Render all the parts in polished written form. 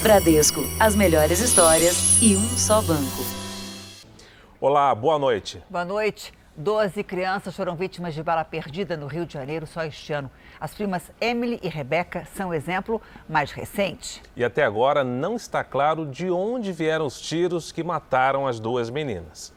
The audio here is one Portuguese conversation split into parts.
Bradesco, as melhores histórias e um só banco. Olá, boa noite. Boa noite. 12 crianças foram vítimas de bala perdida no Rio de Janeiro só este ano. As primas Emily e Rebeca são o exemplo mais recente. E até agora não está claro de onde vieram os tiros que mataram as duas meninas.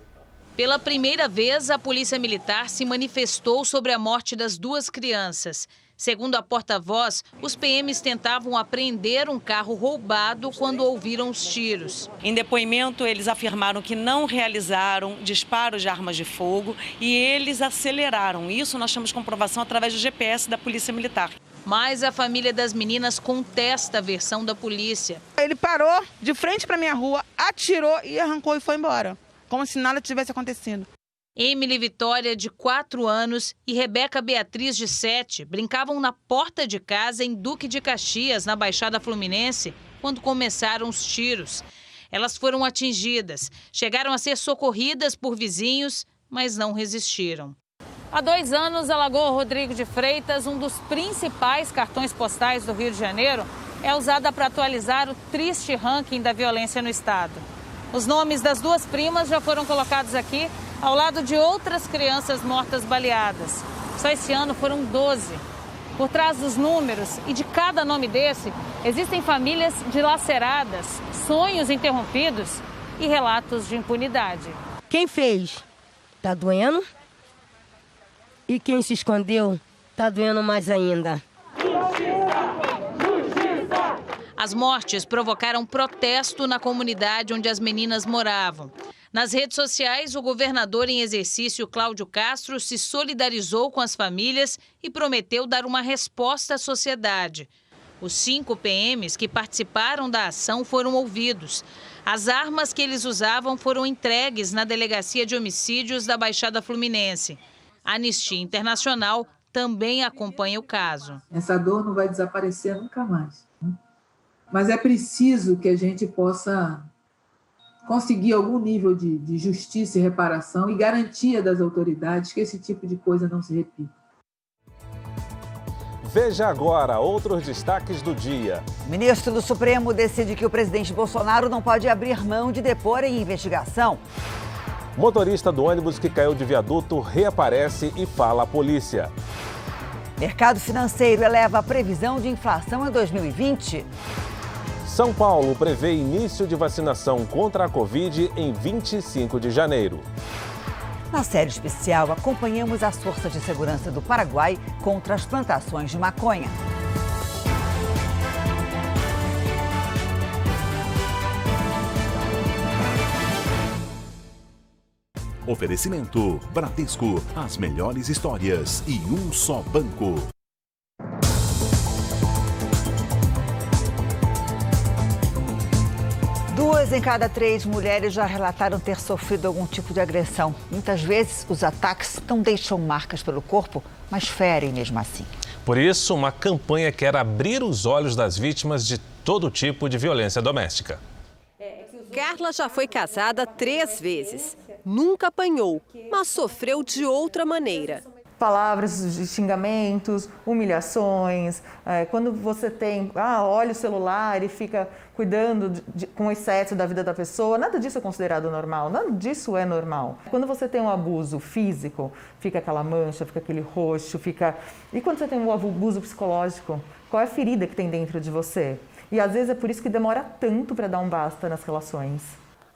Pela primeira vez, a Polícia Militar se manifestou sobre a morte das duas crianças. Segundo a porta-voz, os PMs tentavam apreender um carro roubado quando ouviram os tiros. Em depoimento, eles afirmaram que não realizaram disparos de armas de fogo e eles aceleraram. Isso nós temos comprovação através do GPS da Polícia Militar. Mas a família das meninas contesta a versão da polícia. Ele parou de frente para minha rua, atirou e arrancou e foi embora, como se nada tivesse acontecido. Emily Vitória, de 4 anos, e Rebeca Beatriz, de 7, brincavam na porta de casa em Duque de Caxias, na Baixada Fluminense, quando começaram os tiros. Elas foram atingidas, chegaram a ser socorridas por vizinhos, mas não resistiram. Há 2 anos, a Lagoa Rodrigo de Freitas, um dos principais cartões postais do Rio de Janeiro, é usada para atualizar o triste ranking da violência no estado. Os nomes das duas primas já foram colocados aqui, ao lado de outras crianças mortas baleadas. Só esse ano foram 12. Por trás dos números e de cada nome desse, existem famílias dilaceradas, sonhos interrompidos e relatos de impunidade. Quem fez tá doendo e quem se escondeu tá doendo mais ainda. As mortes provocaram protesto na comunidade onde as meninas moravam. Nas redes sociais, o governador em exercício, Cláudio Castro, se solidarizou com as famílias e prometeu dar uma resposta à sociedade. Os 5 PMs que participaram da ação foram ouvidos. As armas que eles usavam foram entregues na Delegacia de Homicídios da Baixada Fluminense. A Anistia Internacional também acompanha o caso. Essa dor não vai desaparecer nunca mais, né? Mas é preciso que a gente possa conseguir algum nível de justiça e reparação e garantia das autoridades que esse tipo de coisa não se repita. Veja agora outros destaques do dia. O ministro do Supremo decide que o presidente Bolsonaro não pode abrir mão de depor em investigação. Motorista do ônibus que caiu de viaduto reaparece e fala à polícia. Mercado financeiro eleva a previsão de inflação em 2020. São Paulo prevê início de vacinação contra a Covid em 25 de janeiro. Na série especial, acompanhamos as forças de segurança do Paraguai contra as plantações de maconha. Oferecimento Bradesco, as melhores histórias e um só banco. 2 em cada 3 mulheres já relataram ter sofrido algum tipo de agressão. Muitas vezes, os ataques não deixam marcas pelo corpo, mas ferem mesmo assim. Por isso, uma campanha quer abrir os olhos das vítimas de todo tipo de violência doméstica. Carla já foi casada 3 vezes. Nunca apanhou, mas sofreu de outra maneira. Palavras de xingamentos, humilhações, quando você olha o celular e fica cuidando com excesso da vida da pessoa, nada disso é considerado normal, nada disso é normal. Quando você tem um abuso físico, fica aquela mancha, fica aquele roxo, E quando você tem um abuso psicológico, qual é a ferida que tem dentro de você? E às vezes é por isso que demora tanto para dar um basta nas relações.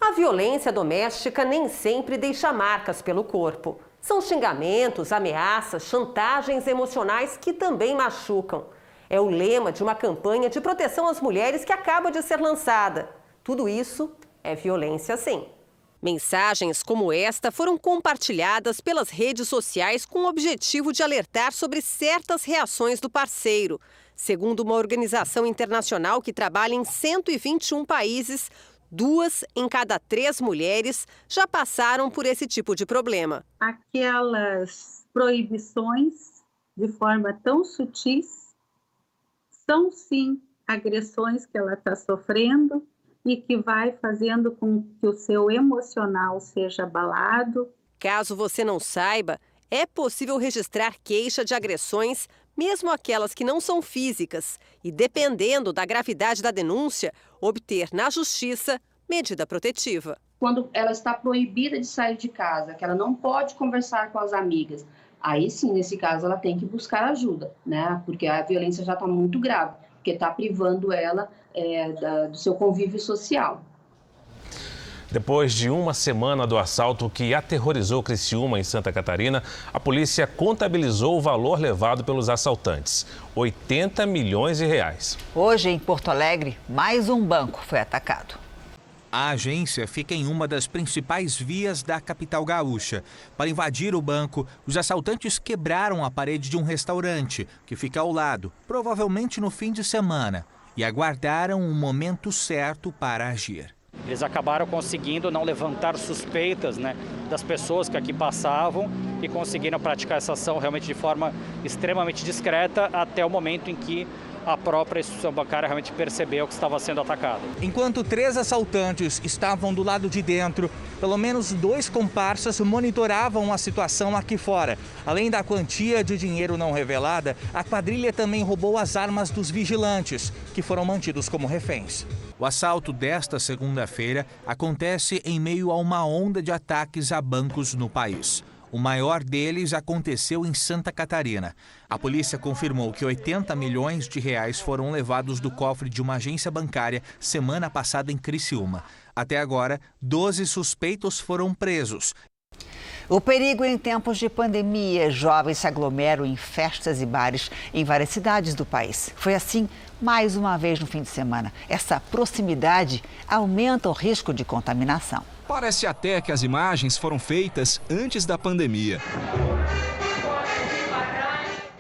A violência doméstica nem sempre deixa marcas pelo corpo. São xingamentos, ameaças, chantagens emocionais que também machucam. É o lema de uma campanha de proteção às mulheres que acaba de ser lançada. Tudo isso é violência, sim. Mensagens como esta foram compartilhadas pelas redes sociais com o objetivo de alertar sobre certas reações do parceiro. Segundo uma organização internacional que trabalha em 121 países, 2 em cada 3 mulheres já passaram por esse tipo de problema. Aquelas proibições, de forma tão sutis, são sim agressões que ela está sofrendo e que vai fazendo com que o seu emocional seja abalado. Caso você não saiba, é possível registrar queixa de agressões mesmo aquelas que não são físicas, e, dependendo da gravidade da denúncia, obter na Justiça medida protetiva. Quando ela está proibida de sair de casa, que ela não pode conversar com as amigas, aí sim, nesse caso, ela tem que buscar ajuda, né? Porque a violência já está muito grave, porque está privando ela do seu convívio social. Depois de uma semana do assalto que aterrorizou Criciúma, em Santa Catarina, a polícia contabilizou o valor levado pelos assaltantes, 80 milhões de reais. Hoje, em Porto Alegre, mais um banco foi atacado. A agência fica em uma das principais vias da capital gaúcha. Para invadir o banco, os assaltantes quebraram a parede de um restaurante, que fica ao lado, provavelmente no fim de semana, e aguardaram o momento certo para agir. Eles acabaram conseguindo não levantar suspeitas, das pessoas que aqui passavam e conseguiram praticar essa ação realmente de forma extremamente discreta até o momento em que a própria instituição bancária realmente percebeu que estava sendo atacada. Enquanto 3 assaltantes estavam do lado de dentro, pelo menos 2 comparsas monitoravam a situação aqui fora. Além da quantia de dinheiro não revelada, a quadrilha também roubou as armas dos vigilantes, que foram mantidos como reféns. O assalto desta segunda-feira acontece em meio a uma onda de ataques a bancos no país. O maior deles aconteceu em Santa Catarina. A polícia confirmou que 80 milhões de reais foram levados do cofre de uma agência bancária semana passada em Criciúma. Até agora, 12 suspeitos foram presos. O perigo em tempos de pandemia. Jovens se aglomeram em festas e bares em várias cidades do país. Foi assim mais uma vez no fim de semana. Essa proximidade aumenta o risco de contaminação. Parece até que as imagens foram feitas antes da pandemia.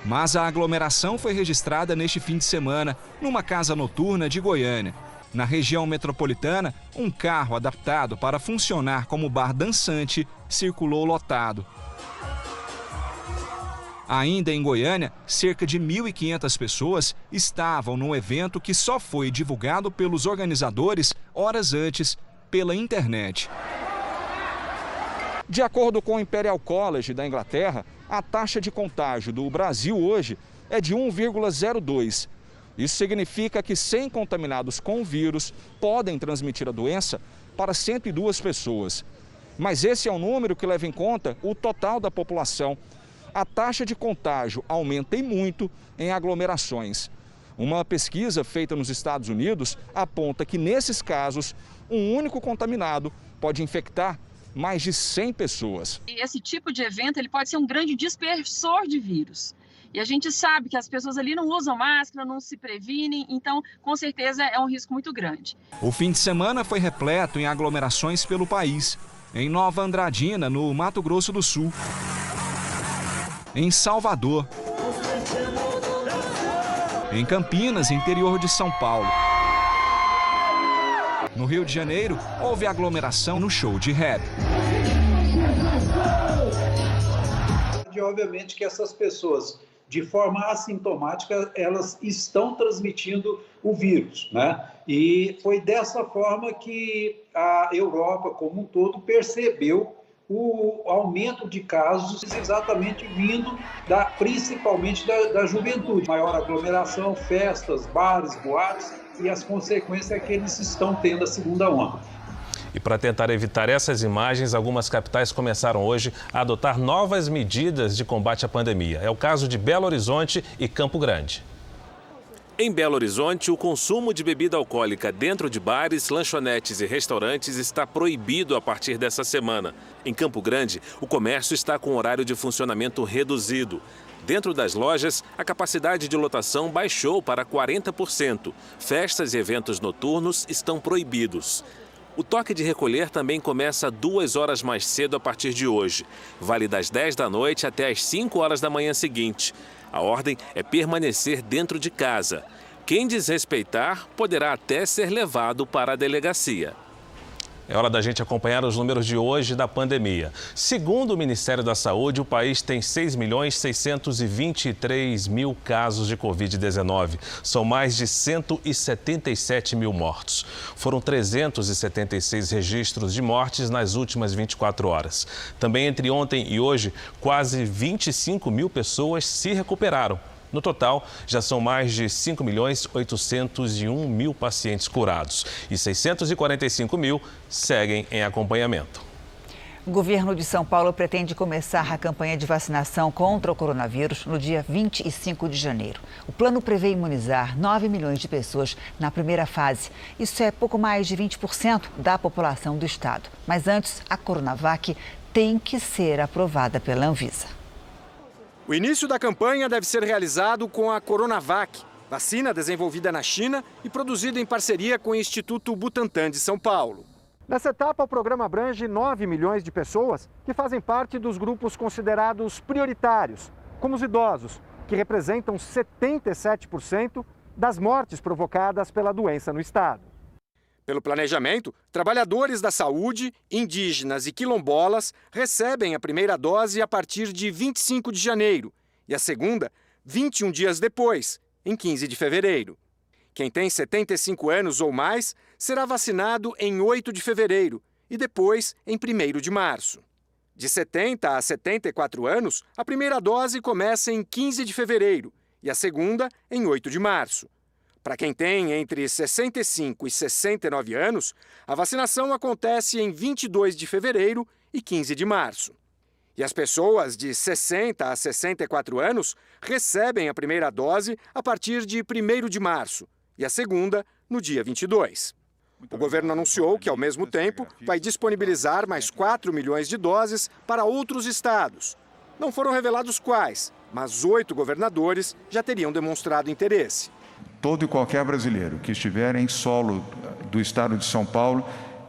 Mas a aglomeração foi registrada neste fim de semana, numa casa noturna de Goiânia. Na região metropolitana, um carro adaptado para funcionar como bar dançante circulou lotado. Ainda em Goiânia, cerca de 1.500 pessoas estavam num evento que só foi divulgado pelos organizadores horas antes pela internet. De acordo com o Imperial College da Inglaterra, a taxa de contágio do Brasil hoje é de 1,02. Isso significa que 100 contaminados com o vírus podem transmitir a doença para 102 pessoas. Mas esse é um número que leva em conta o total da população. A taxa de contágio aumenta e muito em aglomerações. Uma pesquisa feita nos Estados Unidos aponta que, nesses casos, um único contaminado pode infectar mais de 100 pessoas. Esse tipo de evento ele pode ser um grande dispersor de vírus. E a gente sabe que as pessoas ali não usam máscara, não se previnem, então, com certeza, é um risco muito grande. O fim de semana foi repleto em aglomerações pelo país. Em Nova Andradina, no Mato Grosso do Sul. Em Salvador. Em Campinas, interior de São Paulo. No Rio de Janeiro, houve aglomeração no show de rap. Obviamente que essas pessoas, de forma assintomática, elas estão transmitindo o vírus, né? E foi dessa forma que a Europa como um todo percebeu o aumento de casos exatamente vindo principalmente da juventude. Maior aglomeração, festas, bares, boates e as consequências que eles estão tendo a segunda onda. E para tentar evitar essas imagens, algumas capitais começaram hoje a adotar novas medidas de combate à pandemia. É o caso de Belo Horizonte e Campo Grande. Em Belo Horizonte, o consumo de bebida alcoólica dentro de bares, lanchonetes e restaurantes está proibido a partir dessa semana. Em Campo Grande, o comércio está com horário de funcionamento reduzido. Dentro das lojas, a capacidade de lotação baixou para 40%. Festas e eventos noturnos estão proibidos. O toque de recolher também começa 2 horas mais cedo a partir de hoje. Vale das 10 da noite até as 5 horas da manhã seguinte. A ordem é permanecer dentro de casa. Quem desrespeitar poderá até ser levado para a delegacia. É hora da gente acompanhar os números de hoje da pandemia. Segundo o Ministério da Saúde, o país tem 6.623.000 casos de Covid-19. São mais de 177 mil mortos. Foram 376 registros de mortes nas últimas 24 horas. Também entre ontem e hoje, quase 25 mil pessoas se recuperaram. No total, já são mais de 5.801.000 pacientes curados e 645 mil seguem em acompanhamento. O governo de São Paulo pretende começar a campanha de vacinação contra o coronavírus no dia 25 de janeiro. O plano prevê imunizar 9 milhões de pessoas na primeira fase. Isso é pouco mais de 20% da população do estado. Mas antes, a Coronavac tem que ser aprovada pela Anvisa. O início da campanha deve ser realizado com a Coronavac, vacina desenvolvida na China e produzida em parceria com o Instituto Butantan de São Paulo. Nessa etapa, o programa abrange 9 milhões de pessoas que fazem parte dos grupos considerados prioritários, como os idosos, que representam 77% das mortes provocadas pela doença no estado. Pelo planejamento, trabalhadores da saúde, indígenas e quilombolas recebem a primeira dose a partir de 25 de janeiro e a segunda 21 dias depois, em 15 de fevereiro. Quem tem 75 anos ou mais será vacinado em 8 de fevereiro e depois em 1º de março. De 70 a 74 anos, a primeira dose começa em 15 de fevereiro e a segunda em 8 de março. Para quem tem entre 65 e 69 anos, a vacinação acontece em 22 de fevereiro e 15 de março. E as pessoas de 60 a 64 anos recebem a primeira dose a partir de 1º de março e a segunda no dia 22. O governo anunciou que, ao mesmo tempo, vai disponibilizar mais 4 milhões de doses para outros estados. Não foram revelados quais, mas 8 governadores já teriam demonstrado interesse. Todo e qualquer brasileiro que estiver em solo do estado de São Paulo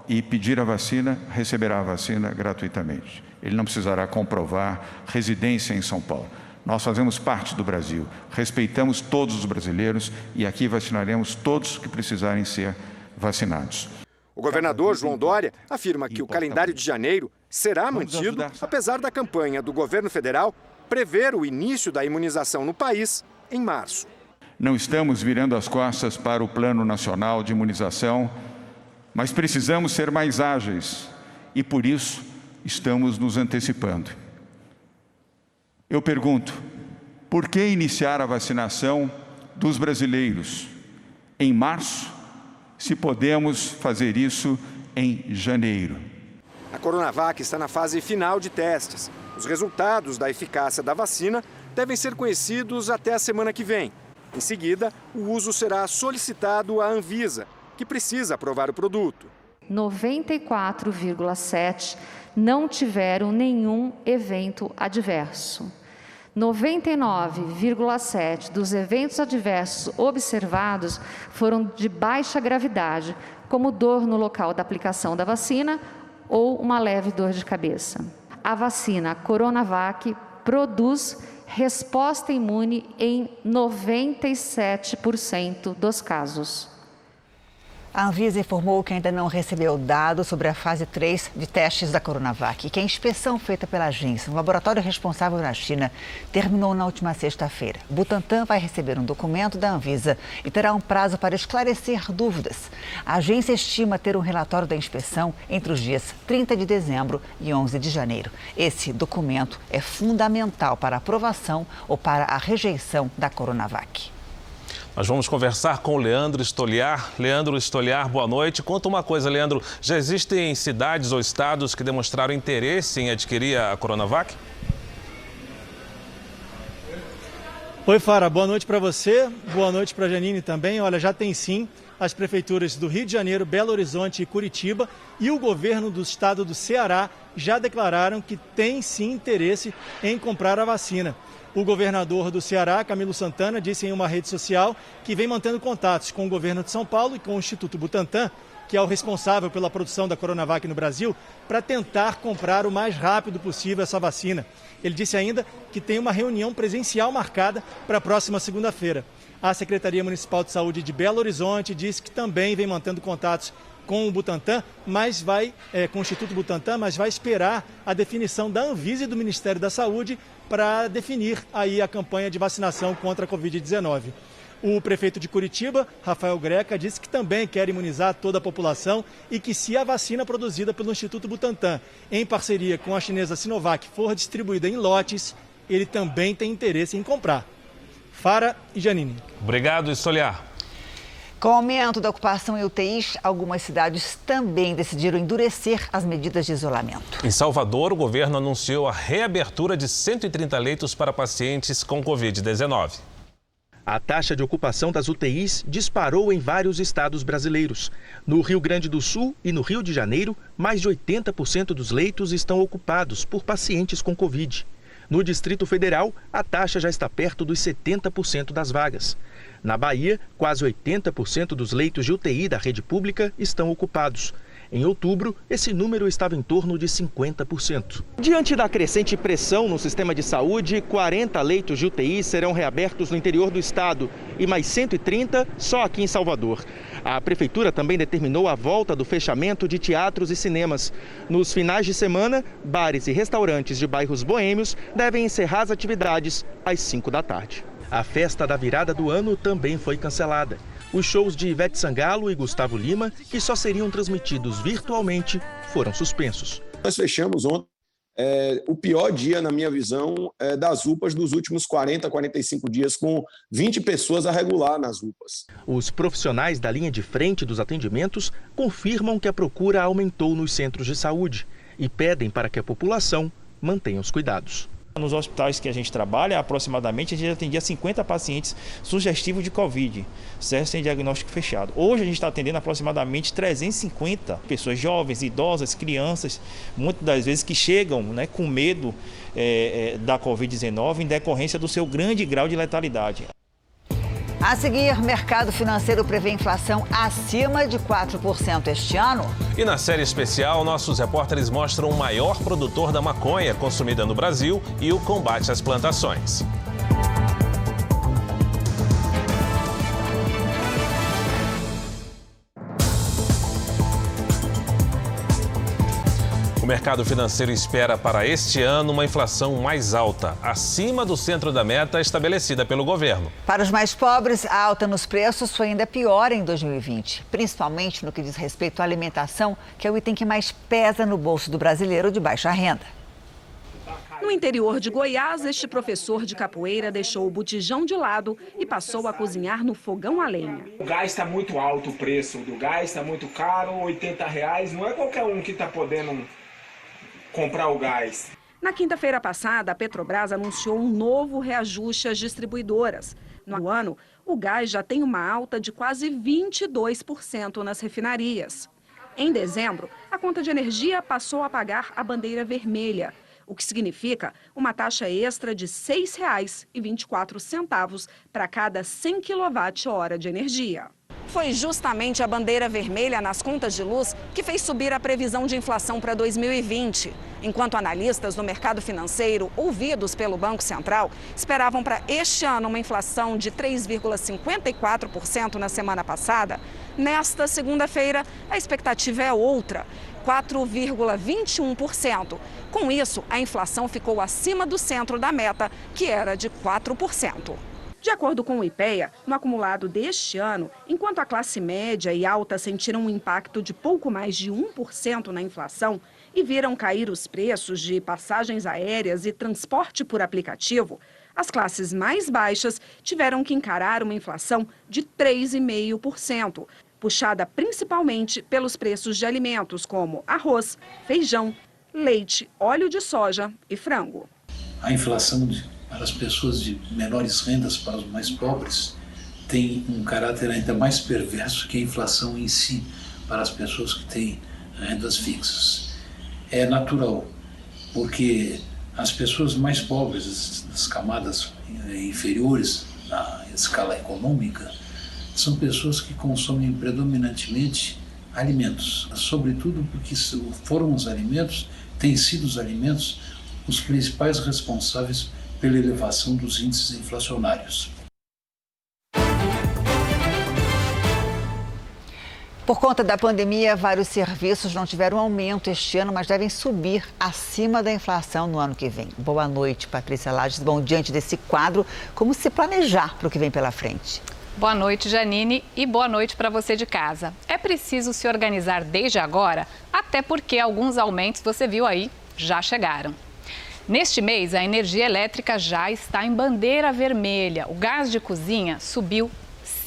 e pedir a vacina, receberá a vacina gratuitamente. Ele não precisará comprovar residência em São Paulo. Nós fazemos parte do Brasil, respeitamos todos os brasileiros e aqui vacinaremos todos que precisarem ser vacinados. O governador João Dória afirma que o calendário de janeiro será mantido, apesar da campanha do governo federal prever o início da imunização no país em março. Não estamos virando as costas para o Plano Nacional de Imunização, mas precisamos ser mais ágeis e, por isso, estamos nos antecipando. Eu pergunto, por que iniciar a vacinação dos brasileiros em março, se podemos fazer isso em janeiro? A Coronavac está na fase final de testes. Os resultados da eficácia da vacina devem ser conhecidos até a semana que vem. Em seguida, o uso será solicitado à Anvisa, que precisa aprovar o produto. 94,7% não tiveram nenhum evento adverso. 99,7% dos eventos adversos observados foram de baixa gravidade, como dor no local da aplicação da vacina ou uma leve dor de cabeça. A vacina Coronavac produz resposta imune em 97% dos casos. A Anvisa informou que ainda não recebeu dados sobre a fase 3 de testes da Coronavac e que a inspeção feita pela agência no laboratório responsável na China terminou na última sexta-feira. O Butantan vai receber um documento da Anvisa e terá um prazo para esclarecer dúvidas. A agência estima ter um relatório da inspeção entre os dias 30 de dezembro e 11 de janeiro. Esse documento é fundamental para a aprovação ou para a rejeição da Coronavac. Nós vamos conversar com o Leandro Stoliar. Leandro Stoliar, boa noite. Conta uma coisa, Leandro. Já existem cidades ou estados que demonstraram interesse em adquirir a Coronavac? Oi, Fara. Boa noite para você. Boa noite para a Janine também. Olha, já tem sim as prefeituras do Rio de Janeiro, Belo Horizonte e Curitiba e o governo do estado do Ceará já declararam que tem sim interesse em comprar a vacina. O governador do Ceará, Camilo Santana, disse em uma rede social que vem mantendo contatos com o governo de São Paulo e com o Instituto Butantan, que é o responsável pela produção da Coronavac no Brasil, para tentar comprar o mais rápido possível essa vacina. Ele disse ainda que tem uma reunião presencial marcada para a próxima segunda-feira. A Secretaria Municipal de Saúde de Belo Horizonte disse que também vem mantendo contatos com o Butantan, com o Instituto Butantan, mas vai esperar a definição da Anvisa e do Ministério da Saúde para definir aí a campanha de vacinação contra a Covid-19. O prefeito de Curitiba, Rafael Greca, disse que também quer imunizar toda a população e que se a vacina produzida pelo Instituto Butantan, em parceria com a chinesa Sinovac, for distribuída em lotes, ele também tem interesse em comprar. Fara e Janine. Obrigado, Soliar. Com o aumento da ocupação em UTIs, algumas cidades também decidiram endurecer as medidas de isolamento. Em Salvador, o governo anunciou a reabertura de 130 leitos para pacientes com Covid-19. A taxa de ocupação das UTIs disparou em vários estados brasileiros. No Rio Grande do Sul e no Rio de Janeiro, mais de 80% dos leitos estão ocupados por pacientes com Covid. No Distrito Federal, a taxa já está perto dos 70% das vagas. Na Bahia, quase 80% dos leitos de UTI da rede pública estão ocupados. Em outubro, esse número estava em torno de 50%. Diante da crescente pressão no sistema de saúde, 40 leitos de UTI serão reabertos no interior do estado e mais 130 só aqui em Salvador. A prefeitura também determinou a volta do fechamento de teatros e cinemas. Nos finais de semana, bares e restaurantes de bairros boêmios devem encerrar as atividades às 5 da tarde. A festa da virada do ano também foi cancelada. Os shows de Ivete Sangalo e Gustavo Lima, que só seriam transmitidos virtualmente, foram suspensos. Nós fechamos ontem o pior dia, na minha visão, das UPAs dos últimos 40, 45 dias, com 20 pessoas a regular nas UPAs. Os profissionais da linha de frente dos atendimentos confirmam que a procura aumentou nos centros de saúde e pedem para que a população mantenha os cuidados. Nos hospitais que a gente trabalha, aproximadamente, a gente atendia 50 pacientes sugestivos de Covid, certo? Sem diagnóstico fechado. Hoje a gente está atendendo aproximadamente 350 pessoas jovens, idosas, crianças, muitas das vezes que chegam, né, com medo da Covid-19 em decorrência do seu grande grau de letalidade. A seguir, mercado financeiro prevê inflação acima de 4% este ano. E na série especial, nossos repórteres mostram o maior produtor da maconha consumida no Brasil e o combate às plantações. O mercado financeiro espera para este ano uma inflação mais alta, acima do centro da meta estabelecida pelo governo. Para os mais pobres, a alta nos preços foi ainda pior em 2020, principalmente no que diz respeito à alimentação, que é o item que mais pesa no bolso do brasileiro de baixa renda. No interior de Goiás, este professor de capoeira deixou o botijão de lado e passou a cozinhar no fogão a lenha. O gás está muito alto, o preço do gás está muito caro, R$80, não é qualquer um que está podendo comprar o gás. Na quinta-feira passada, a Petrobras anunciou um novo reajuste às distribuidoras. No ano, o gás já tem uma alta de quase 22% nas refinarias. Em dezembro, a conta de energia passou a pagar a bandeira vermelha, o que significa uma taxa extra de R$ 6,24 para cada 100 kWh de energia. Foi justamente a bandeira vermelha nas contas de luz que fez subir a previsão de inflação para 2020. Enquanto analistas do mercado financeiro, ouvidos pelo Banco Central, esperavam para este ano uma inflação de 3,54% na semana passada, nesta segunda-feira a expectativa é outra, 4,21%. Com isso, a inflação ficou acima do centro da meta, que era de 4%. De acordo com o IPEA, no acumulado deste ano, enquanto a classe média e alta sentiram um impacto de pouco mais de 1% na inflação e viram cair os preços de passagens aéreas e transporte por aplicativo, as classes mais baixas tiveram que encarar uma inflação de 3,5%, puxada principalmente pelos preços de alimentos como arroz, feijão, leite, óleo de soja e frango. A inflação para as pessoas de menores rendas, para os mais pobres, tem um caráter ainda mais perverso que a inflação em si, para as pessoas que têm rendas fixas. É natural, porque as pessoas mais pobres, das camadas inferiores na escala econômica, são pessoas que consomem predominantemente alimentos, sobretudo porque foram os alimentos, têm sido os alimentos, os principais responsáveis pela elevação dos índices inflacionários. Por conta da pandemia, vários serviços não tiveram aumento este ano, mas devem subir acima da inflação no ano que vem. Boa noite, Patrícia Lages. Bom, diante desse quadro, como se planejar para o que vem pela frente? Boa noite, Janine, e boa noite para você de casa. É preciso se organizar desde agora, até porque alguns aumentos, você viu aí, já chegaram. Neste mês, a energia elétrica já está em bandeira vermelha. O gás de cozinha subiu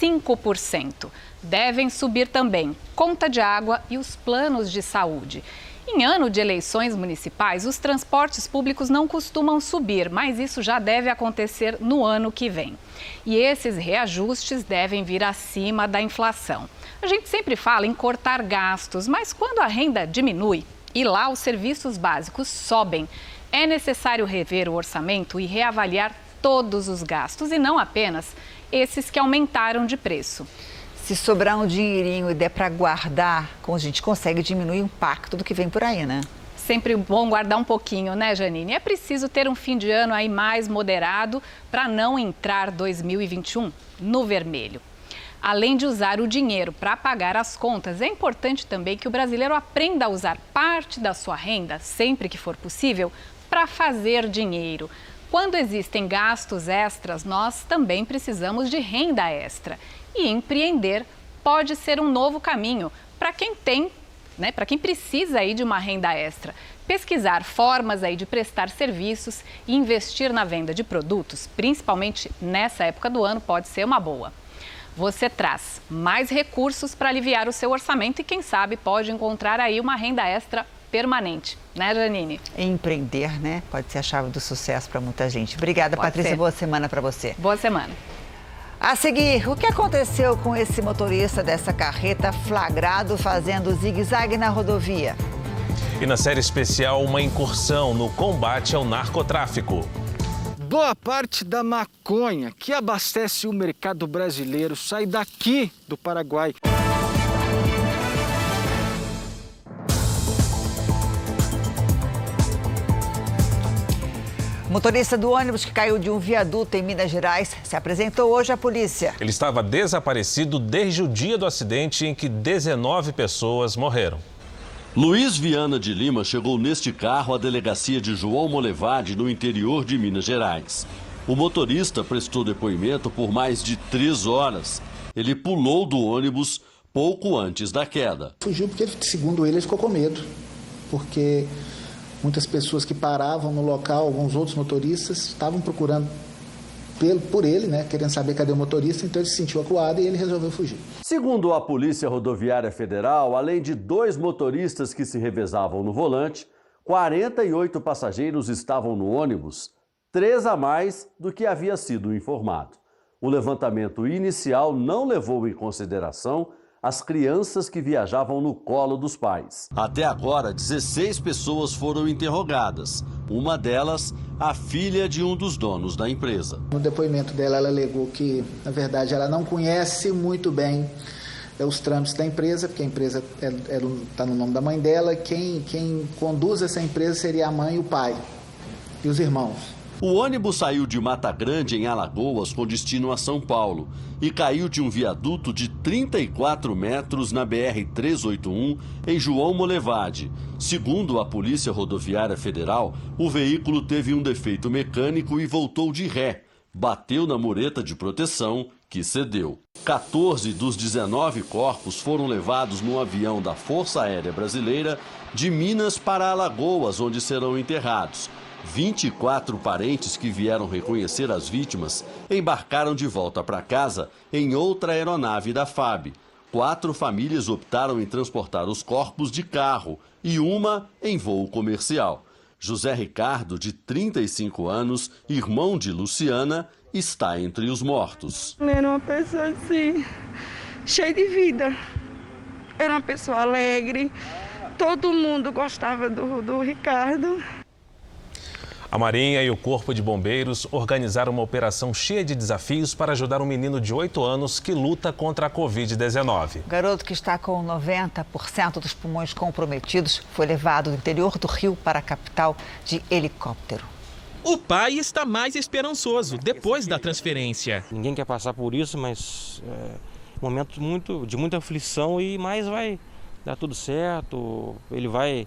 5%. Devem subir também conta de água e os planos de saúde. Em ano de eleições municipais, os transportes públicos não costumam subir, mas isso já deve acontecer no ano que vem. E esses reajustes devem vir acima da inflação. A gente sempre fala em cortar gastos, mas quando a renda diminui e lá os serviços básicos sobem, é necessário rever o orçamento e reavaliar todos os gastos e não apenas esses que aumentaram de preço. Se sobrar um dinheirinho e der para guardar, como a gente consegue diminuir o impacto do que vem por aí, né? Sempre bom guardar um pouquinho, né, Janine? É preciso ter um fim de ano aí mais moderado para não entrar 2021 no vermelho. Além de usar o dinheiro para pagar as contas, é importante também que o brasileiro aprenda a usar parte da sua renda, sempre que for possível, para fazer dinheiro. Quando existem gastos extras, nós também precisamos de renda extra. E empreender pode ser um novo caminho para quem tem, né, para quem precisa aí de uma renda extra. Pesquisar formas aí de prestar serviços e investir na venda de produtos, principalmente nessa época do ano, pode ser uma boa. Você traz mais recursos para aliviar o seu orçamento e, quem sabe, pode encontrar aí uma renda extra permanente, né, Janine? Empreender, né? Pode ser a chave do sucesso para muita gente. Obrigada, Pode Patrícia. ser. Boa semana para você. Boa semana. A seguir, o que aconteceu com esse motorista dessa carreta flagrado fazendo zigue-zague na rodovia? E na série especial, uma incursão no combate ao narcotráfico. Boa parte da maconha que abastece o mercado brasileiro sai daqui do Paraguai. O motorista do ônibus que caiu de um viaduto em Minas Gerais se apresentou hoje à polícia. Ele estava desaparecido desde o dia do acidente em que 19 pessoas morreram. Luiz Viana de Lima chegou neste carro à delegacia de João Molevade, no interior de Minas Gerais. O motorista prestou depoimento por mais de 3 horas. Ele pulou do ônibus pouco antes da queda. Fugiu porque, segundo ele, ficou com medo, porque muitas pessoas que paravam no local, alguns outros motoristas, estavam procurando por ele, né, querendo saber cadê o motorista, então ele se sentiu acuado e ele resolveu fugir. Segundo a Polícia Rodoviária Federal, além de 2 motoristas que se revezavam no volante, 48 passageiros estavam no ônibus, 3 a mais do que havia sido informado. O levantamento inicial não levou em consideração as crianças que viajavam no colo dos pais. Até agora, 16 pessoas foram interrogadas. Uma delas, a filha de um dos donos da empresa. No depoimento dela, ela alegou que, na verdade, ela não conhece muito bem os trâmites da empresa, porque a empresa está no nome da mãe dela. Quem conduz essa empresa seria a mãe e o pai, e os irmãos. O ônibus saiu de Mata Grande, em Alagoas, com destino a São Paulo, e caiu de um viaduto de 34 metros na BR-381, em João Molevade. Segundo a Polícia Rodoviária Federal, o veículo teve um defeito mecânico e voltou de ré. Bateu na mureta de proteção, que cedeu. 14 dos 19 corpos foram levados num avião da Força Aérea Brasileira de Minas para Alagoas, onde serão enterrados. 24 parentes que vieram reconhecer as vítimas embarcaram de volta para casa em outra aeronave da FAB. 4 famílias optaram em transportar os corpos de carro e uma em voo comercial. José Ricardo, de 35 anos, irmão de Luciana, está entre os mortos. Era uma pessoa assim, cheia de vida. Era uma pessoa alegre. Todo mundo gostava do Ricardo. A Marinha e o Corpo de Bombeiros organizaram uma operação cheia de desafios para ajudar um menino de 8 anos que luta contra a Covid-19. O garoto, que está com 90% dos pulmões comprometidos, foi levado do interior do Rio para a capital de helicóptero. O pai está mais esperançoso depois da transferência. Ninguém quer passar por isso, mas é um momento de muita aflição, mas vai dar tudo certo, ele vai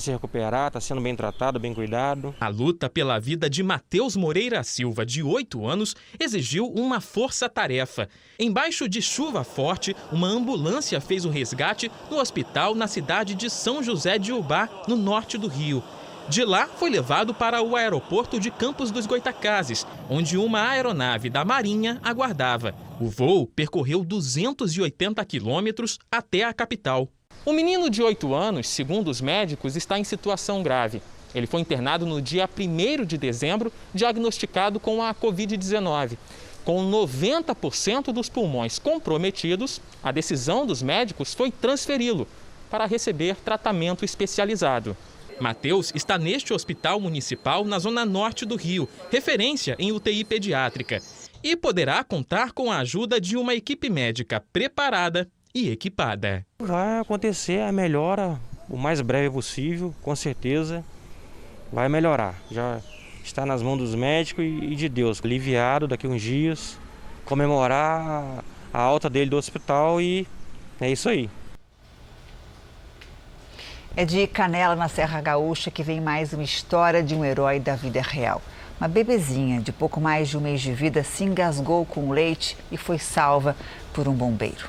se recuperar, está sendo bem tratado, bem cuidado. A luta pela vida de Matheus Moreira Silva, de 8 anos, exigiu uma força-tarefa. Embaixo de chuva forte, uma ambulância fez o resgate no hospital na cidade de São José de Ubá, no norte do Rio. De lá, foi levado para o aeroporto de Campos dos Goytacazes, onde uma aeronave da Marinha aguardava. O voo percorreu 280 quilômetros até a capital. O menino de 8 anos, segundo os médicos, está em situação grave. Ele foi internado no dia 1º de dezembro, diagnosticado com a Covid-19. Com 90% dos pulmões comprometidos, a decisão dos médicos foi transferi-lo para receber tratamento especializado. Mateus está neste hospital municipal na zona norte do Rio, referência em UTI pediátrica, e poderá contar com a ajuda de uma equipe médica preparada e equipada. Vai acontecer a melhora o mais breve possível, com certeza vai melhorar. Já está nas mãos dos médicos e de Deus. Aliviado daqui a uns dias, comemorar a alta dele do hospital e é isso aí. É de Canela, na Serra Gaúcha, que vem mais uma história de um herói da vida real. Uma bebezinha de pouco mais de um mês de vida se engasgou com leite e foi salva por um bombeiro.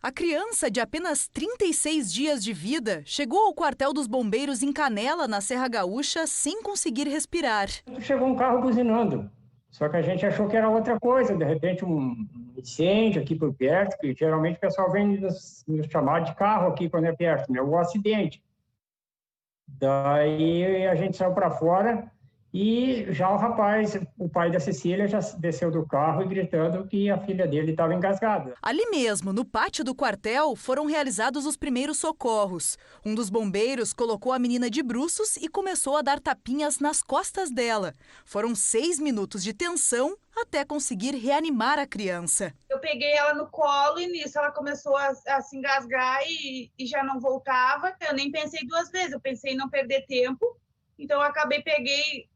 A criança, de apenas 36 dias de vida, chegou ao quartel dos bombeiros em Canela, na Serra Gaúcha, sem conseguir respirar. Chegou um carro buzinando, só que a gente achou que era outra coisa, de repente um incêndio aqui por perto, que geralmente o pessoal vem nos chamar de carro aqui quando é perto, né? O acidente. Daí a gente saiu para fora e já o rapaz, o pai da Cecília, já desceu do carro e gritando que a filha dele estava engasgada. Ali mesmo, no pátio do quartel, foram realizados os primeiros socorros. Um dos bombeiros colocou a menina de bruços e começou a dar tapinhas nas costas dela. Foram 6 minutos de tensão até conseguir reanimar a criança. Eu peguei ela no colo e nisso ela começou a se engasgar e já não voltava. Eu nem pensei 2 vezes, eu pensei em não perder tempo. Então, eu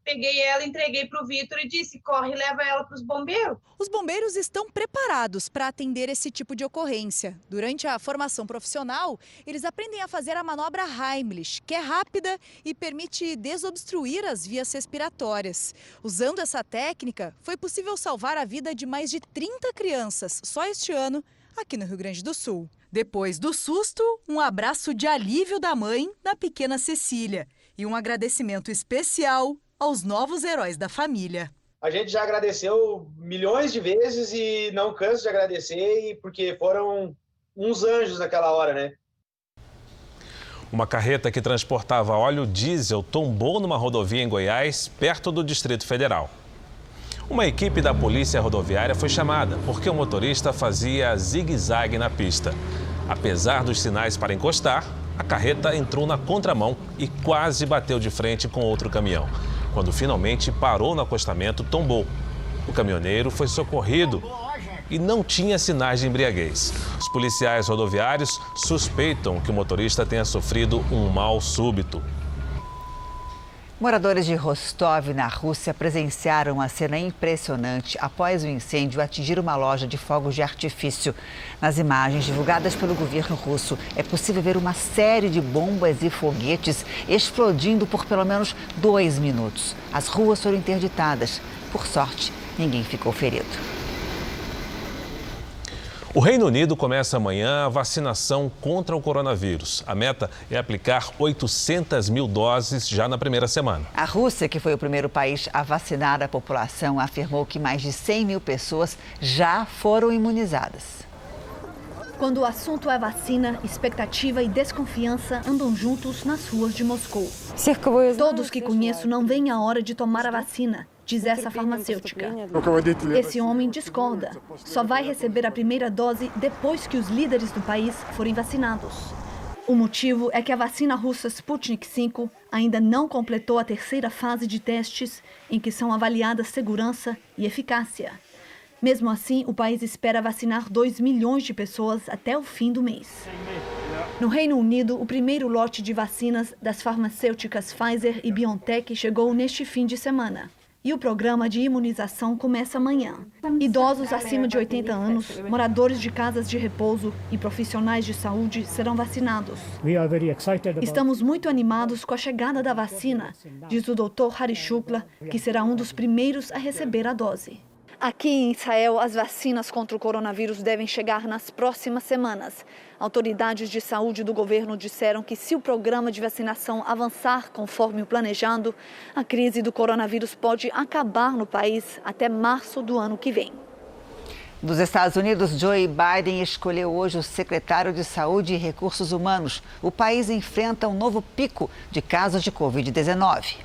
peguei ela, entreguei para o Vitor e disse, corre e leva ela para os bombeiros. Os bombeiros estão preparados para atender esse tipo de ocorrência. Durante a formação profissional, eles aprendem a fazer a manobra Heimlich, que é rápida e permite desobstruir as vias respiratórias. Usando essa técnica, foi possível salvar a vida de mais de 30 crianças só este ano, aqui no Rio Grande do Sul. Depois do susto, um abraço de alívio da mãe da pequena Cecília. E um agradecimento especial aos novos heróis da família. A gente já agradeceu milhões de vezes e não canso de agradecer, porque foram uns anjos naquela hora, né? Uma carreta que transportava óleo diesel tombou numa rodovia em Goiás, perto do Distrito Federal. Uma equipe da Polícia Rodoviária foi chamada porque o motorista fazia zigue-zague na pista. Apesar dos sinais para encostar, a carreta entrou na contramão e quase bateu de frente com outro caminhão. Quando finalmente parou no acostamento, tombou. O caminhoneiro foi socorrido e não tinha sinais de embriaguez. Os policiais rodoviários suspeitam que o motorista tenha sofrido um mal súbito. Moradores de Rostov, na Rússia, presenciaram uma cena impressionante após o incêndio atingir uma loja de fogos de artifício. Nas imagens divulgadas pelo governo russo, é possível ver uma série de bombas e foguetes explodindo por pelo menos 2 minutos. As ruas foram interditadas. Por sorte, ninguém ficou ferido. O Reino Unido começa amanhã a vacinação contra o coronavírus. A meta é aplicar 800 mil doses já na primeira semana. A Rússia, que foi o primeiro país a vacinar a população, afirmou que mais de 100 mil pessoas já foram imunizadas. Quando o assunto é vacina, expectativa e desconfiança andam juntos nas ruas de Moscou. Todos que conheço não veem a hora de tomar a vacina, diz essa farmacêutica. Esse homem discorda. Só vai receber a primeira dose depois que os líderes do país forem vacinados. O motivo é que a vacina russa Sputnik V ainda não completou a 3ª fase de testes, em que são avaliadas segurança e eficácia. Mesmo assim, o país espera vacinar 2 milhões de pessoas até o fim do mês. No Reino Unido, o primeiro lote de vacinas das farmacêuticas Pfizer e BioNTech chegou neste fim de semana. E o programa de imunização começa amanhã. Idosos acima de 80 anos, moradores de casas de repouso e profissionais de saúde serão vacinados. Estamos muito animados com a chegada da vacina, diz o Dr. Hari Shukla, que será um dos primeiros a receber a dose. Aqui em Israel, as vacinas contra o coronavírus devem chegar nas próximas semanas. Autoridades de saúde do governo disseram que se o programa de vacinação avançar conforme o planejado, a crise do coronavírus pode acabar no país até março do ano que vem. Dos Estados Unidos, Joe Biden escolheu hoje o secretário de Saúde e Recursos Humanos. O país enfrenta um novo pico de casos de Covid-19.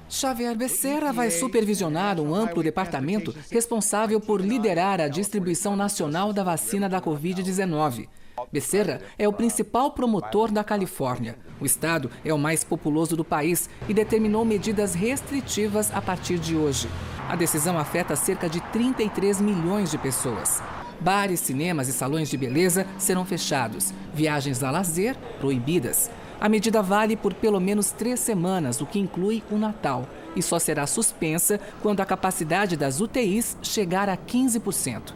Xavier Becerra vai supervisionar um amplo departamento responsável por liderar a distribuição nacional da vacina da Covid-19. Becerra é o principal promotor da Califórnia. O estado é o mais populoso do país e determinou medidas restritivas a partir de hoje. A decisão afeta cerca de 33 milhões de pessoas. Bares, cinemas e salões de beleza serão fechados. Viagens a lazer proibidas. A medida vale por pelo menos 3 semanas, o que inclui o Natal, e só será suspensa quando a capacidade das UTIs chegar a 15%.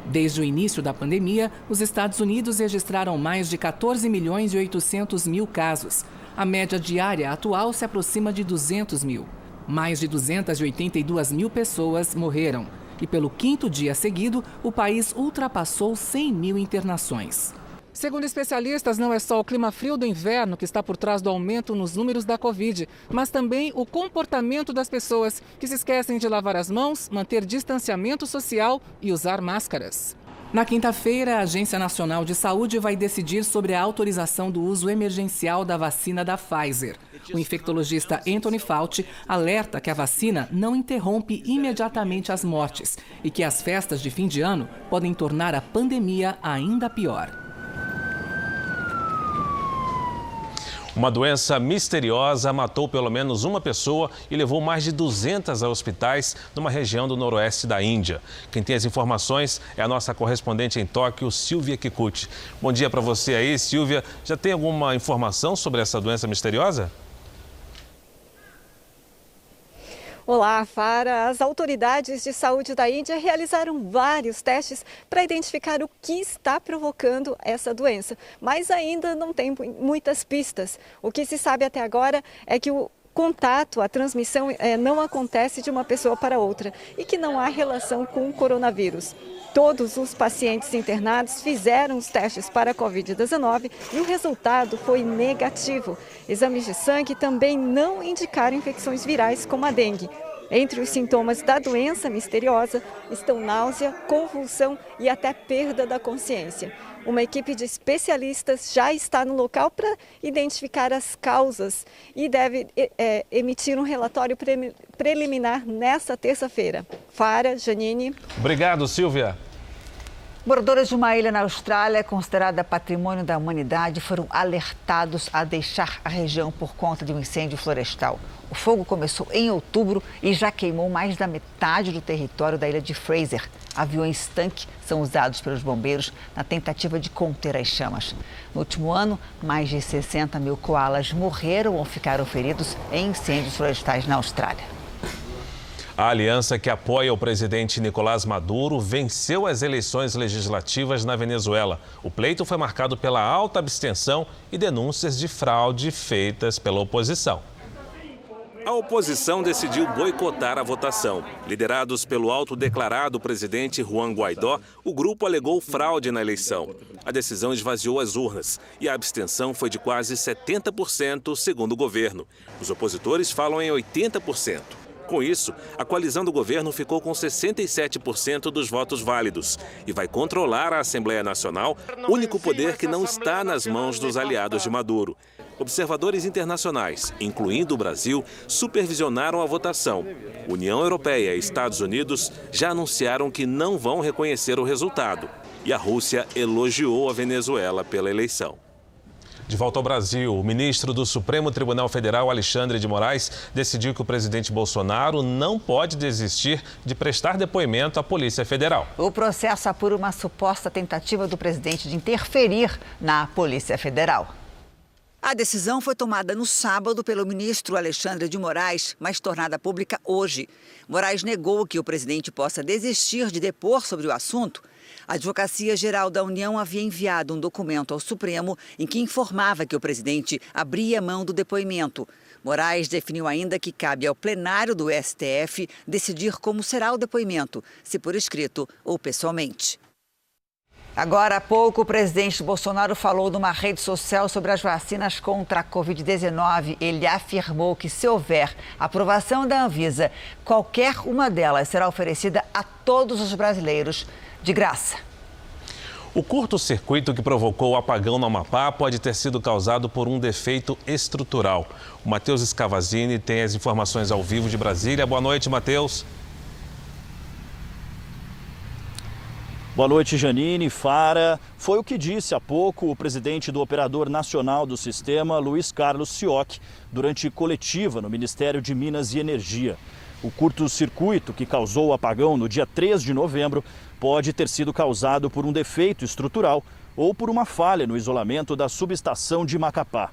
Desde o início da pandemia, os Estados Unidos registraram mais de 14 milhões e 800 mil casos. A média diária atual se aproxima de 200 mil. Mais de 282 mil pessoas morreram. E pelo 5º dia seguido, o país ultrapassou 100 mil internações. Segundo especialistas, não é só o clima frio do inverno que está por trás do aumento nos números da Covid, mas também o comportamento das pessoas, que se esquecem de lavar as mãos, manter distanciamento social e usar máscaras. Na quinta-feira, a Agência Nacional de Saúde vai decidir sobre a autorização do uso emergencial da vacina da Pfizer. O infectologista Anthony Fauci alerta que a vacina não interrompe imediatamente as mortes e que as festas de fim de ano podem tornar a pandemia ainda pior. Uma doença misteriosa matou pelo menos uma pessoa e levou mais de 200 a hospitais numa região do noroeste da Índia. Quem tem as informações é a nossa correspondente em Tóquio, Silvia Kikuchi. Bom dia para você aí, Silvia. Já tem alguma informação sobre essa doença misteriosa? Olá, Fara. As autoridades de saúde da Índia realizaram vários testes para identificar o que está provocando essa doença, mas ainda não tem muitas pistas. O que se sabe até agora é que o contato, a transmissão não acontece de uma pessoa para outra e que não há relação com o coronavírus. Todos os pacientes internados fizeram os testes para a Covid-19 e o resultado foi negativo. Exames de sangue também não indicaram infecções virais como a dengue. Entre os sintomas da doença misteriosa estão náusea, convulsão e até perda da consciência. Uma equipe de especialistas já está no local para identificar as causas e deve emitir um relatório preliminar nesta terça-feira. Fara, Janine. Obrigado, Silvia. Moradores de uma ilha na Austrália, considerada patrimônio da humanidade, foram alertados a deixar a região por conta de um incêndio florestal. O fogo começou em outubro e já queimou mais da metade do território da ilha de Fraser. Aviões tanque são usados pelos bombeiros na tentativa de conter as chamas. No último ano, mais de 60 mil koalas morreram ou ficaram feridos em incêndios florestais na Austrália. A aliança que apoia o presidente Nicolás Maduro venceu as eleições legislativas na Venezuela. O pleito foi marcado pela alta abstenção e denúncias de fraude feitas pela oposição. A oposição decidiu boicotar a votação. Liderados pelo autodeclarado presidente Juan Guaidó, o grupo alegou fraude na eleição. A decisão esvaziou as urnas e a abstenção foi de quase 70%, segundo o governo. Os opositores falam em 80%. Com isso, a coalizão do governo ficou com 67% dos votos válidos e vai controlar a Assembleia Nacional, único poder que não está nas mãos dos aliados de Maduro. Observadores internacionais, incluindo o Brasil, supervisionaram a votação. União Europeia e Estados Unidos já anunciaram que não vão reconhecer o resultado. E a Rússia elogiou a Venezuela pela eleição. De volta ao Brasil, o ministro do Supremo Tribunal Federal, Alexandre de Moraes, decidiu que o presidente Bolsonaro não pode desistir de prestar depoimento à Polícia Federal. O processo apura uma suposta tentativa do presidente de interferir na Polícia Federal. A decisão foi tomada no sábado pelo ministro Alexandre de Moraes, mas tornada pública hoje. Moraes negou que o presidente possa desistir de depor sobre o assunto. A Advocacia Geral da União havia enviado um documento ao Supremo em que informava que o presidente abria mão do depoimento. Moraes definiu ainda que cabe ao plenário do STF decidir como será o depoimento, se por escrito ou pessoalmente. Agora há pouco, o presidente Bolsonaro falou numa rede social sobre as vacinas contra a Covid-19. Ele afirmou que, se houver aprovação da Anvisa, qualquer uma delas será oferecida a todos os brasileiros de graça. O curto-circuito que provocou o apagão no Amapá pode ter sido causado por um defeito estrutural. O Matheus Scavazini tem as informações ao vivo de Brasília. Boa noite, Matheus. Boa noite, Janine, Fara. Foi o que disse há pouco o presidente do Operador Nacional do Sistema, Luiz Carlos Sioc, durante coletiva no Ministério de Minas e Energia. O curto-circuito que causou o apagão no dia 3 de novembro pode ter sido causado por um defeito estrutural ou por uma falha no isolamento da subestação de Macapá.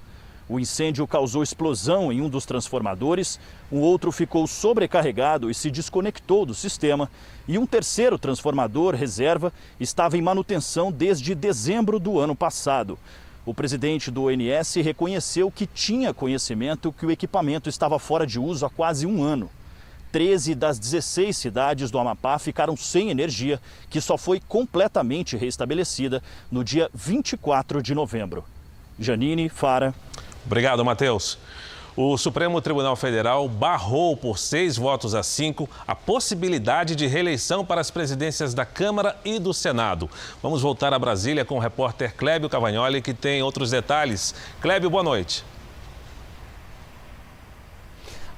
O incêndio causou explosão em um dos transformadores, um outro ficou sobrecarregado e se desconectou do sistema, e um terceiro transformador, reserva, estava em manutenção desde dezembro do ano passado. O presidente do ONS reconheceu que tinha conhecimento que o equipamento estava fora de uso há quase um ano. 13 das 16 cidades do Amapá ficaram sem energia, que só foi completamente restabelecida no dia 24 de novembro. Janine, Fara. Obrigado, Matheus. O Supremo Tribunal Federal barrou por 6-5 a possibilidade de reeleição para as presidências da Câmara e do Senado. Vamos voltar a Brasília com o repórter Clébio Cavagnoli, que tem outros detalhes. Clébio, boa noite.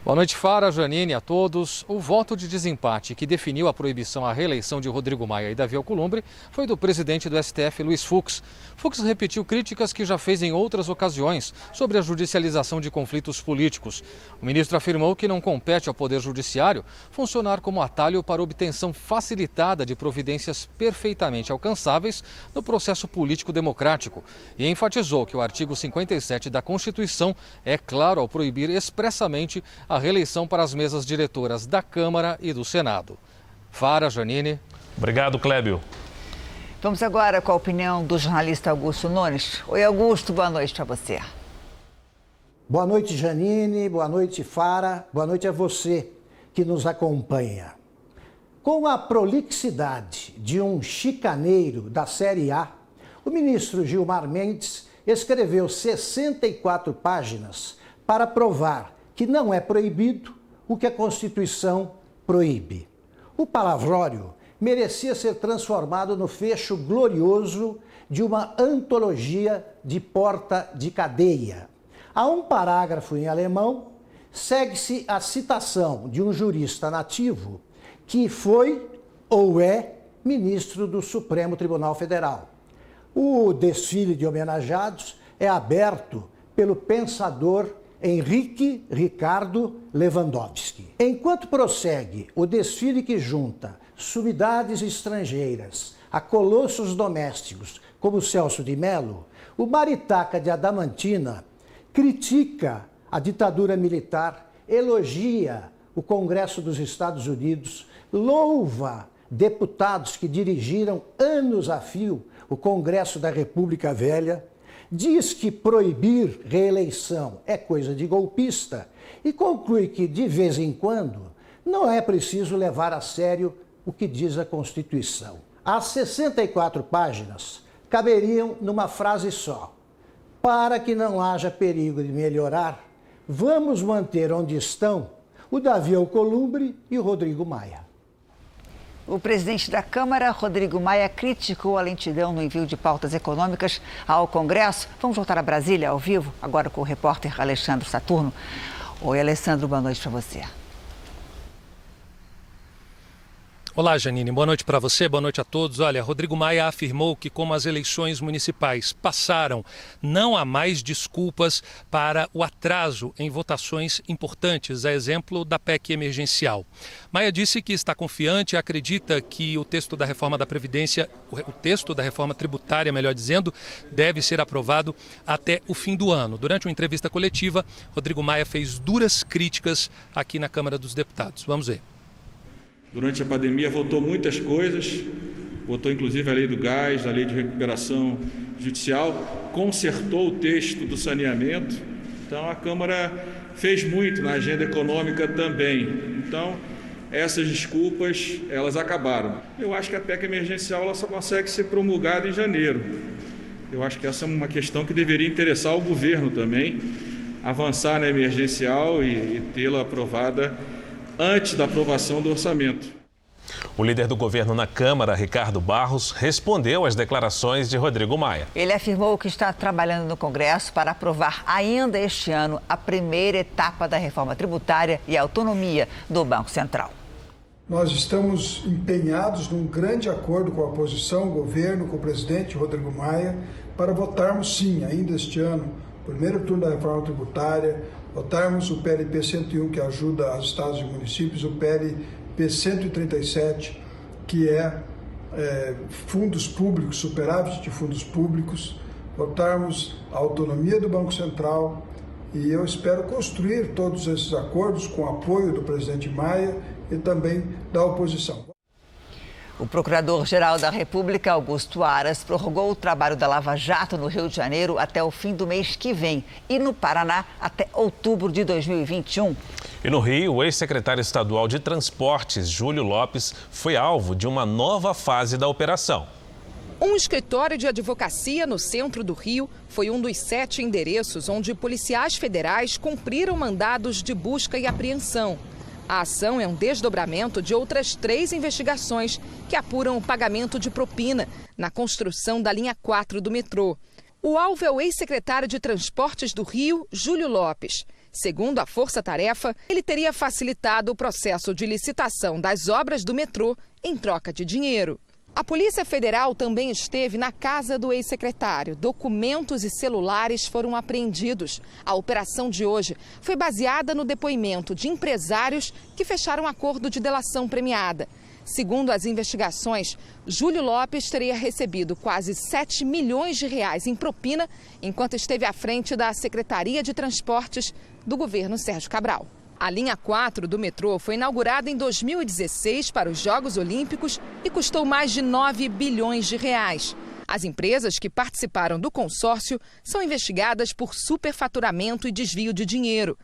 Boa noite, Fara, Janine, a todos. O voto de desempate que definiu a proibição à reeleição de Rodrigo Maia e Davi Alcolumbre foi do presidente do STF, Luiz Fux. Fux repetiu críticas que já fez em outras ocasiões sobre a judicialização de conflitos políticos. O ministro afirmou que não compete ao Poder Judiciário funcionar como atalho para obtenção facilitada de providências perfeitamente alcançáveis no processo político democrático e enfatizou que o artigo 57 da Constituição é claro ao proibir expressamente a reeleição para as mesas diretoras da Câmara e do Senado. Fara, Janine. Obrigado, Clébio. Vamos agora com a opinião do jornalista Augusto Nunes. Oi, Augusto, boa noite para você. Boa noite, Janine. Boa noite, Fara. Boa noite a você que nos acompanha. Com a prolixidade de um chicaneiro da Série A, o ministro Gilmar Mendes escreveu 64 páginas para provar que não é proibido o que a Constituição proíbe. O palavrório merecia ser transformado no fecho glorioso de uma antologia de porta de cadeia. A um parágrafo em alemão, segue-se a citação de um jurista nativo que foi ou é ministro do Supremo Tribunal Federal. O desfile de homenageados é aberto pelo pensador Henrique Ricardo Lewandowski. Enquanto prossegue o desfile que junta sumidades estrangeiras a colossos domésticos como Celso de Mello, o maritaca de Adamantina critica a ditadura militar, elogia o Congresso dos Estados Unidos, louva deputados que dirigiram anos a fio o Congresso da República Velha, diz que proibir reeleição é coisa de golpista e conclui que, de vez em quando, não é preciso levar a sério o que diz a Constituição. As 64 páginas caberiam numa frase só. Para que não haja perigo de melhorar, vamos manter onde estão o Davi Alcolumbre e o Rodrigo Maia. O presidente da Câmara, Rodrigo Maia, criticou a lentidão no envio de pautas econômicas ao Congresso. Vamos voltar a Brasília, ao vivo, agora com o repórter Alexandre Saturno. Oi, Alessandro, boa noite para você. Olá, Janine. Boa noite para você, boa noite a todos. Olha, Rodrigo Maia afirmou que, como as eleições municipais passaram, não há mais desculpas para o atraso em votações importantes, a exemplo da PEC emergencial. Maia disse que está confiante e acredita que o texto da reforma da Previdência, o texto da reforma tributária, melhor dizendo, deve ser aprovado até o fim do ano. Durante uma entrevista coletiva, Rodrigo Maia fez duras críticas aqui na Câmara dos Deputados. Vamos ver. Durante a pandemia votou muitas coisas, votou inclusive a lei do gás, a lei de recuperação judicial, consertou o texto do saneamento. Então a Câmara fez muito na agenda econômica também. Então, essas desculpas, elas acabaram. Eu acho que a PEC emergencial ela só consegue ser promulgada em janeiro. Eu acho que essa é uma questão que deveria interessar o governo também, avançar na emergencial e tê-la aprovada antes da aprovação do orçamento. O líder do governo na Câmara, Ricardo Barros, respondeu às declarações de Rodrigo Maia. Ele afirmou que está trabalhando no Congresso para aprovar ainda este ano a primeira etapa da reforma tributária e autonomia do Banco Central. Nós estamos empenhados num grande acordo com a oposição, o governo, com o presidente Rodrigo Maia, para votarmos sim, ainda este ano, o primeiro turno da reforma tributária, votarmos o PLP 101, que ajuda os estados e municípios, o PLP 137, que é fundos públicos, superávit de fundos públicos, votarmos a autonomia do Banco Central, e eu espero construir todos esses acordos com o apoio do presidente Maia e também da oposição. O Procurador-Geral da República, Augusto Aras, prorrogou o trabalho da Lava Jato no Rio de Janeiro até o fim do mês que vem e no Paraná até outubro de 2021. E no Rio, o ex-secretário estadual de Transportes, Júlio Lopes, foi alvo de uma nova fase da operação. Um escritório de advocacia no centro do Rio foi um dos 7 endereços onde policiais federais cumpriram mandados de busca e apreensão. A ação é um desdobramento de outras 3 investigações que apuram o pagamento de propina na construção da linha 4 do metrô. O alvo é o ex-secretário de Transportes do Rio, Júlio Lopes. Segundo a Força Tarefa, ele teria facilitado o processo de licitação das obras do metrô em troca de dinheiro. A Polícia Federal também esteve na casa do ex-secretário. Documentos e celulares foram apreendidos. A operação de hoje foi baseada no depoimento de empresários que fecharam acordo de delação premiada. Segundo as investigações, Júlio Lopes teria recebido quase 7 milhões de reais em propina enquanto esteve à frente da Secretaria de Transportes do governo Sérgio Cabral. A linha 4 do metrô foi inaugurada em 2016 para os Jogos Olímpicos e custou mais de 9 bilhões de reais. As empresas que participaram do consórcio são investigadas por superfaturamento e desvio de dinheiro.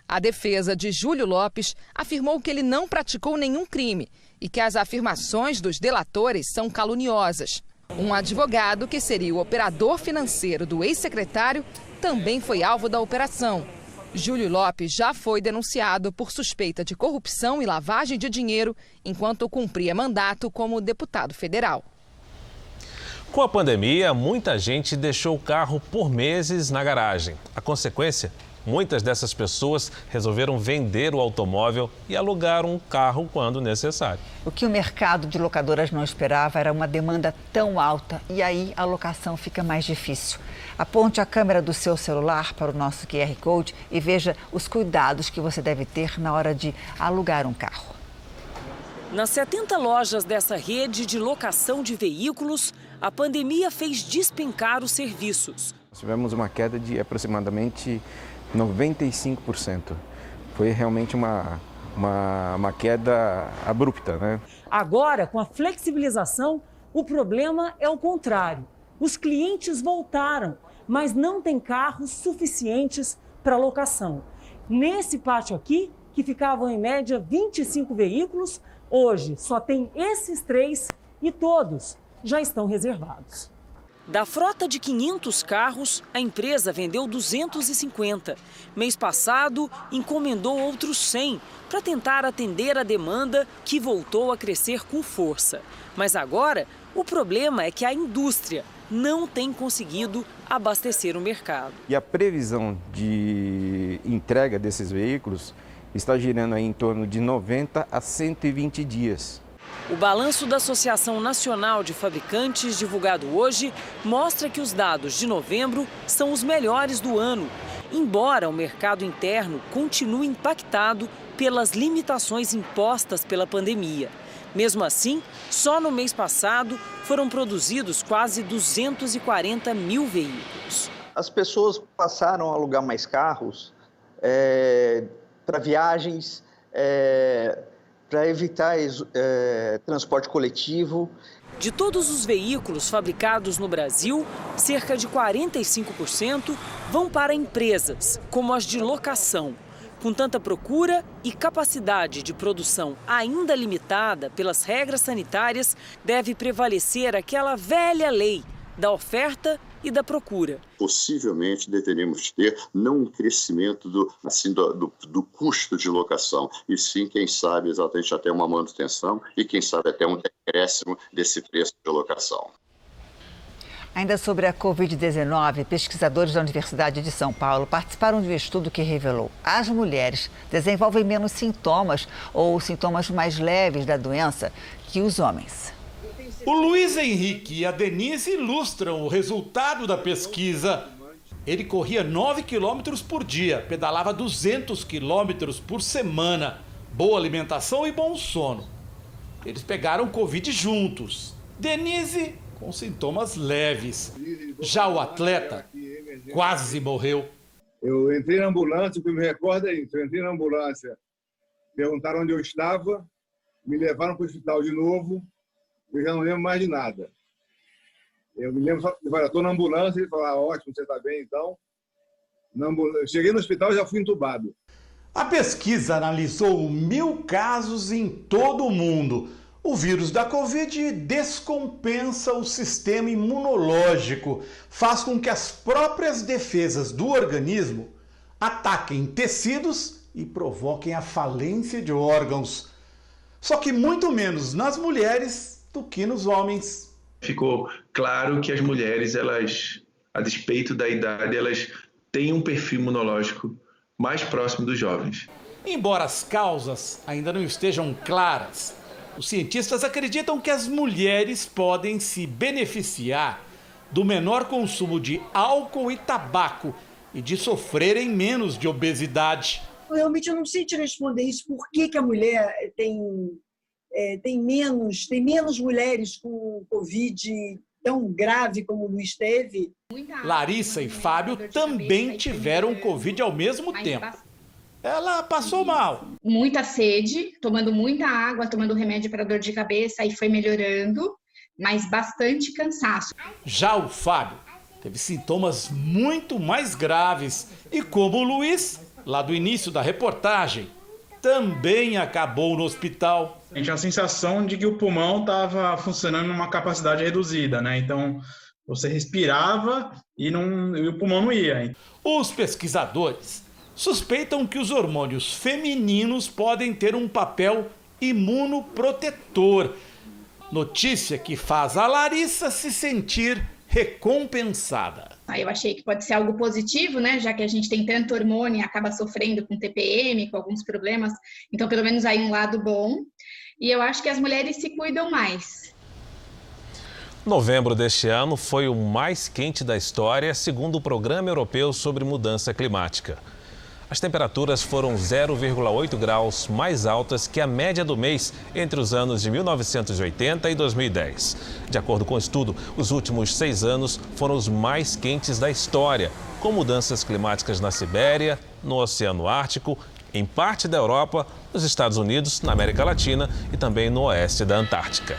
A defesa de Júlio Lopes afirmou que ele não praticou nenhum crime e que as afirmações dos delatores são caluniosas. Um advogado, que seria o operador financeiro do ex-secretário, também foi alvo da operação. Júlio Lopes já foi denunciado por suspeita de corrupção e lavagem de dinheiro enquanto cumpria mandato como deputado federal. Com a pandemia, muita gente deixou o carro por meses na garagem. A consequência? Muitas dessas pessoas resolveram vender o automóvel e alugar um carro quando necessário. O que o mercado de locadoras não esperava era uma demanda tão alta e aí a locação fica mais difícil. Aponte a câmera do seu celular para o nosso QR Code e veja os cuidados que você deve ter na hora de alugar um carro. Nas 70 lojas dessa rede de locação de veículos, a pandemia fez despencar os serviços. Tivemos uma queda de aproximadamente 95%. Foi realmente uma queda abrupta, né? Agora, com a flexibilização, o problema é o contrário. Os clientes voltaram, mas não tem carros suficientes para locação. Nesse pátio aqui, que ficavam em média 25 veículos, hoje só tem esses 3 e todos já estão reservados. Da frota de 500 carros, a empresa vendeu 250. Mês passado, encomendou outros 100 para tentar atender a demanda que voltou a crescer com força. Mas agora, o problema é que a indústria não tem conseguido abastecer o mercado. E a previsão de entrega desses veículos está girando aí em torno de 90 a 120 dias. O balanço da Associação Nacional de Fabricantes, divulgado hoje, mostra que os dados de novembro são os melhores do ano, embora o mercado interno continue impactado pelas limitações impostas pela pandemia. Mesmo assim, só no mês passado foram produzidos quase 240 mil veículos. As pessoas passaram a alugar mais carros para viagens, para evitar transporte coletivo. De todos os veículos fabricados no Brasil, cerca de 45% vão para empresas, como as de locação. Com tanta procura e capacidade de produção ainda limitada pelas regras sanitárias, deve prevalecer aquela velha lei da oferta e da procura. Possivelmente deveremos ter não um crescimento do custo de locação, e sim, quem sabe, exatamente até uma manutenção e quem sabe até um decréscimo desse preço de locação. Ainda sobre a Covid-19, pesquisadores da Universidade de São Paulo participaram de um estudo que revelou que as mulheres desenvolvem menos sintomas ou sintomas mais leves da doença que os homens. O Luiz Henrique e a Denise ilustram o resultado da pesquisa. Ele corria 9 quilômetros por dia, pedalava 200 quilômetros por semana. Boa alimentação e bom sono. Eles pegaram Covid juntos. Denise com sintomas leves. Já o atleta quase morreu. Eu entrei na ambulância, o que me recorda é isso. Eu entrei na ambulância, perguntaram onde eu estava, me levaram para o hospital de novo. Eu já não lembro mais de nada. Eu me lembro só que eu estou na ambulância e ele falou: ótimo, você está bem, então. Cheguei no hospital e já fui entubado. A pesquisa analisou 1.000 casos em todo o mundo. O vírus da Covid descompensa o sistema imunológico, faz com que as próprias defesas do organismo ataquem tecidos e provoquem a falência de órgãos. Só que muito menos nas mulheres do que nos homens. Ficou claro que as mulheres, elas, a despeito da idade, elas têm um perfil imunológico mais próximo dos jovens. Embora as causas ainda não estejam claras, os cientistas acreditam que as mulheres podem se beneficiar do menor consumo de álcool e tabaco e de sofrerem menos de obesidade. Realmente eu não sei te responder isso. Por que a mulher tem menos mulheres com Covid tão grave como o Luiz teve? Larissa e Fábio também tiveram Covid ao mesmo tempo. Ela passou mal. Muita sede, tomando muita água, tomando remédio para dor de cabeça e foi melhorando, mas bastante cansaço. Já o Fábio teve sintomas muito mais graves e, como o Luiz, lá do início da reportagem, também acabou no hospital. A gente tinha a sensação de que o pulmão estava funcionando numa capacidade reduzida, né? Então, você respirava e o pulmão não ia. Os pesquisadores suspeitam que os hormônios femininos podem ter um papel imunoprotetor. Notícia que faz a Larissa se sentir recompensada. Eu achei que pode ser algo positivo, né? Já que a gente tem tanto hormônio e acaba sofrendo com TPM, com alguns problemas. Então, pelo menos aí um lado bom. E eu acho que as mulheres se cuidam mais. Novembro deste ano foi o mais quente da história, segundo o Programa Europeu sobre Mudança Climática. As temperaturas foram 0,8 graus mais altas que a média do mês entre os anos de 1980 e 2010. De acordo com o estudo, os últimos 6 anos foram os mais quentes da história, com mudanças climáticas na Sibéria, no Oceano Ártico, em parte da Europa, nos Estados Unidos, na América Latina e também no oeste da Antártica.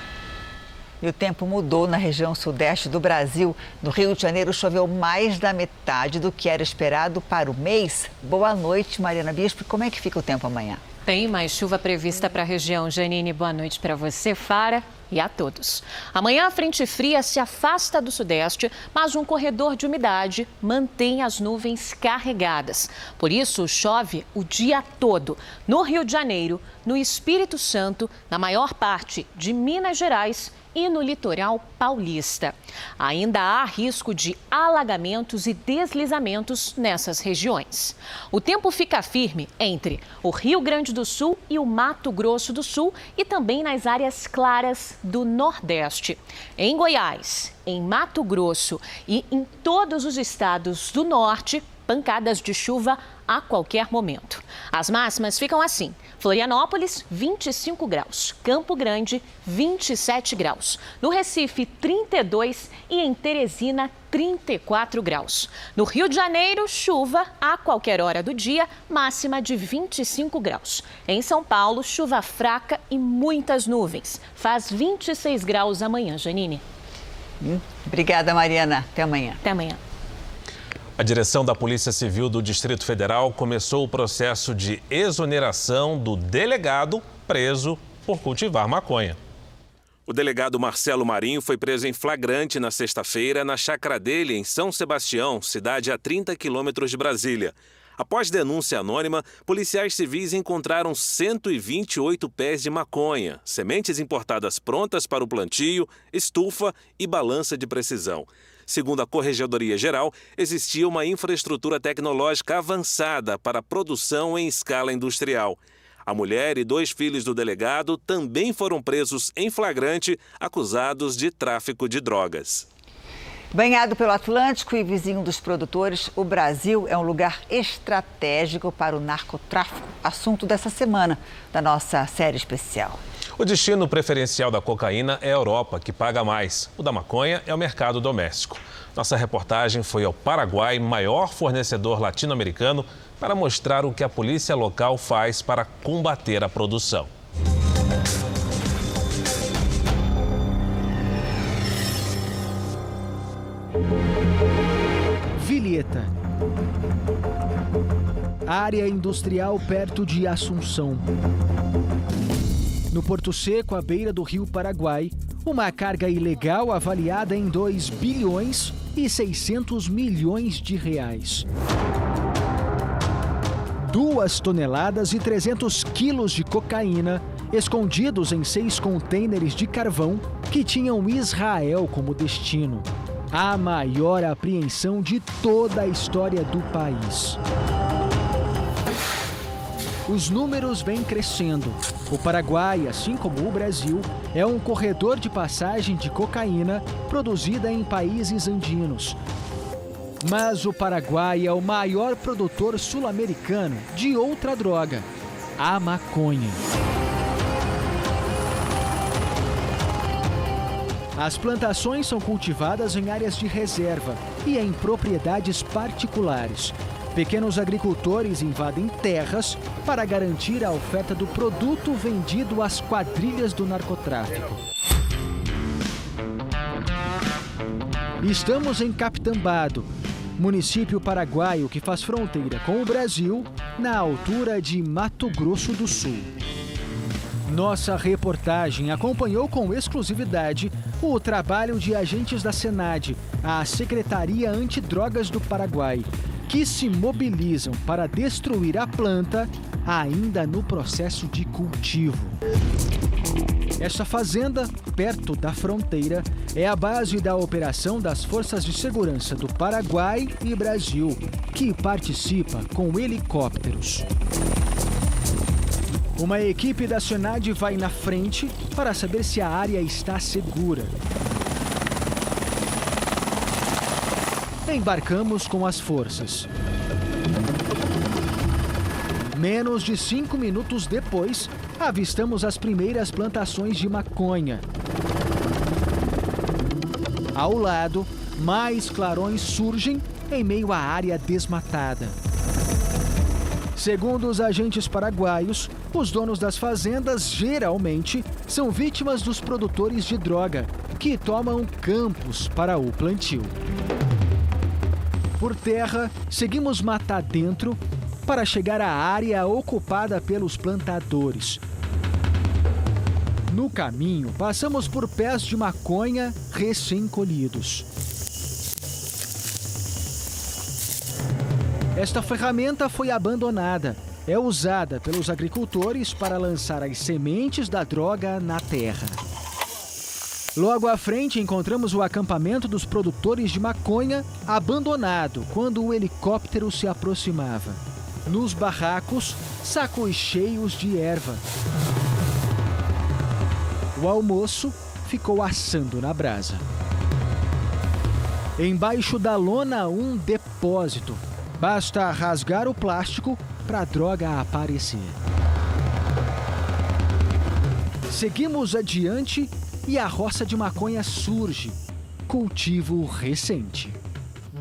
E o tempo mudou na região sudeste do Brasil. No Rio de Janeiro choveu mais da metade do que era esperado para o mês. Boa noite, Mariana Bispo. Como é que fica o tempo amanhã? Tem mais chuva prevista para a região. Janine, boa noite para você, Fara, e a todos. Amanhã a frente fria se afasta do sudeste, mas um corredor de umidade mantém as nuvens carregadas. Por isso, chove o dia todo no Rio de Janeiro, no Espírito Santo, na maior parte de Minas Gerais e no litoral paulista. Ainda há risco de alagamentos e deslizamentos nessas regiões. O tempo fica firme entre o Rio Grande do Sul e o Mato Grosso do Sul e também nas áreas claras do Nordeste. Em Goiás, em Mato Grosso e em todos os estados do Norte, pancadas de chuva a qualquer momento. As máximas ficam assim: Florianópolis, 25 graus, Campo Grande, 27 graus, no Recife, 32 e em Teresina, 34 graus. No Rio de Janeiro, chuva a qualquer hora do dia, máxima de 25 graus. Em São Paulo, chuva fraca e muitas nuvens. Faz 26 graus amanhã, Janine. Obrigada, Mariana. Até amanhã. Até amanhã. A direção da Polícia Civil do Distrito Federal começou o processo de exoneração do delegado preso por cultivar maconha. O delegado Marcelo Marinho foi preso em flagrante na sexta-feira na chácara dele, em São Sebastião, cidade a 30 quilômetros de Brasília. Após denúncia anônima, policiais civis encontraram 128 pés de maconha, sementes importadas prontas para o plantio, estufa e balança de precisão. Segundo a Corregedoria Geral, existia uma infraestrutura tecnológica avançada para produção em escala industrial. A mulher e 2 filhos do delegado também foram presos em flagrante, acusados de tráfico de drogas. Banhado pelo Atlântico e vizinho dos produtores, o Brasil é um lugar estratégico para o narcotráfico, assunto dessa semana da nossa série especial. O destino preferencial da cocaína é a Europa, que paga mais. O da maconha é o mercado doméstico. Nossa reportagem foi ao Paraguai, maior fornecedor latino-americano, para mostrar o que a polícia local faz para combater a produção. Villeta, área industrial perto de Assunção. No Porto Seco, à beira do rio Paraguai, uma carga ilegal avaliada em 2 bilhões e 600 milhões de reais. 2 toneladas e 300 quilos de cocaína escondidos em 6 contêineres de carvão que tinham Israel como destino. A maior apreensão de toda a história do país. Os números vêm crescendo. O Paraguai, assim como o Brasil, é um corredor de passagem de cocaína produzida em países andinos. Mas o Paraguai é o maior produtor sul-americano de outra droga, a maconha. As plantações são cultivadas em áreas de reserva e em propriedades particulares. Pequenos agricultores invadem terras para garantir a oferta do produto vendido às quadrilhas do narcotráfico. Estamos em Capitambado, município paraguaio que faz fronteira com o Brasil, na altura de Mato Grosso do Sul. Nossa reportagem acompanhou com exclusividade o trabalho de agentes da SENAD, a Secretaria Antidrogas do Paraguai, que se mobilizam para destruir a planta ainda no processo de cultivo. Essa fazenda, perto da fronteira, é a base da operação das Forças de Segurança do Paraguai e Brasil, que participa com helicópteros. Uma equipe da SENAD vai na frente para saber se a área está segura. Embarcamos com as forças. Menos de 5 minutos depois, avistamos as primeiras plantações de maconha. Ao lado, mais clarões surgem em meio à área desmatada. Segundo os agentes paraguaios, os donos das fazendas geralmente são vítimas dos produtores de droga, que tomam campos para o plantio. Por terra, seguimos mata dentro para chegar à área ocupada pelos plantadores. No caminho, passamos por pés de maconha recém-colhidos. Esta ferramenta foi abandonada. É usada pelos agricultores para lançar as sementes da droga na terra. Logo à frente, encontramos o acampamento dos produtores de maconha abandonado quando o helicóptero se aproximava. Nos barracos, sacos cheios de erva. O almoço ficou assando na brasa. Embaixo da lona, um depósito. Basta rasgar o plástico para a droga aparecer. Seguimos adiante e a roça de maconha surge. Cultivo recente.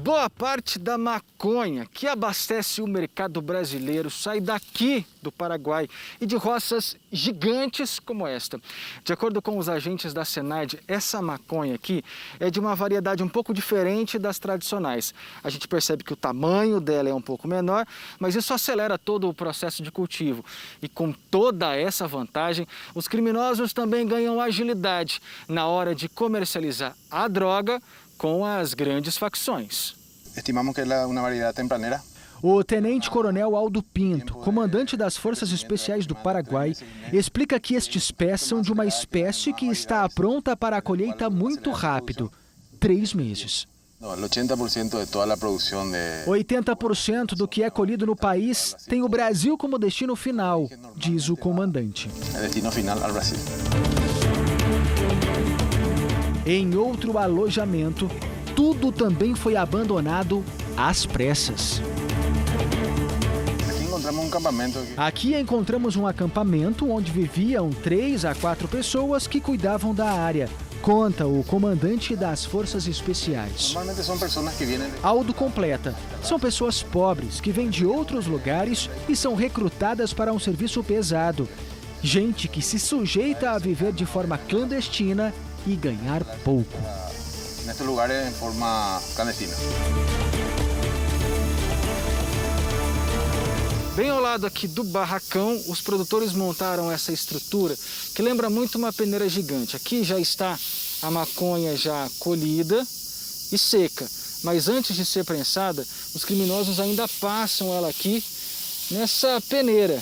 Boa parte da maconha que abastece o mercado brasileiro sai daqui do Paraguai e de roças gigantes como esta. De acordo com os agentes da SENARD, essa maconha aqui é de uma variedade um pouco diferente das tradicionais. A gente percebe que o tamanho dela é um pouco menor, mas isso acelera todo o processo de cultivo. E com toda essa vantagem, os criminosos também ganham agilidade na hora de comercializar a droga com as grandes facções. Estimamos que é uma variedade tempraneira. O tenente-coronel Aldo Pinto, comandante das Forças Especiais do Paraguai, explica que estes pés são de uma espécie que está pronta para a colheita muito rápido, 3 meses. 80% do que é colhido no país tem o Brasil como destino final, diz o comandante. Destino final ao Brasil. Em outro alojamento, tudo também foi abandonado às pressas. Aqui encontramos um acampamento onde viviam 3 a 4 pessoas que cuidavam da área, conta o comandante das Forças Especiais. Aldo completa, são pessoas pobres que vêm de outros lugares e são recrutadas para um serviço pesado. Gente que se sujeita a viver de forma clandestina e ganhar pouco. Neste lugar em forma clandestina. Bem ao lado aqui do barracão, os produtores montaram essa estrutura que lembra muito uma peneira gigante. Aqui já está a maconha já colhida e seca, mas antes de ser prensada, os criminosos ainda passam ela aqui nessa peneira,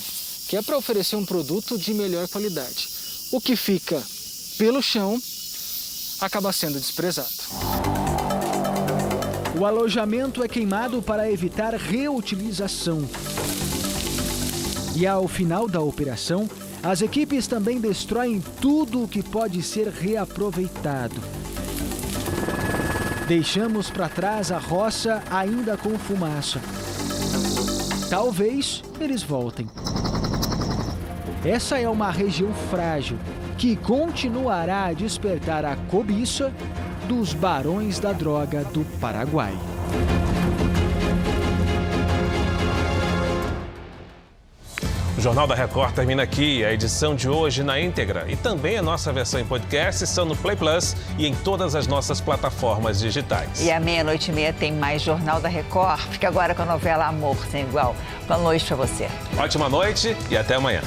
que é para oferecer um produto de melhor qualidade. O que fica pelo chão acaba sendo desprezado. O alojamento é queimado para evitar reutilização. E ao final da operação, as equipes também destroem tudo o que pode ser reaproveitado. Deixamos para trás a roça ainda com fumaça. Talvez eles voltem. Essa é uma região frágil que continuará a despertar a cobiça dos barões da droga do Paraguai. O Jornal da Record termina aqui. A edição de hoje na íntegra e também a nossa versão em podcast estão no Play Plus e em todas as nossas plataformas digitais. E à 00:30 tem mais Jornal da Record. Fica agora com a novela Amor Sem Igual. Boa noite para você. Ótima noite e até amanhã.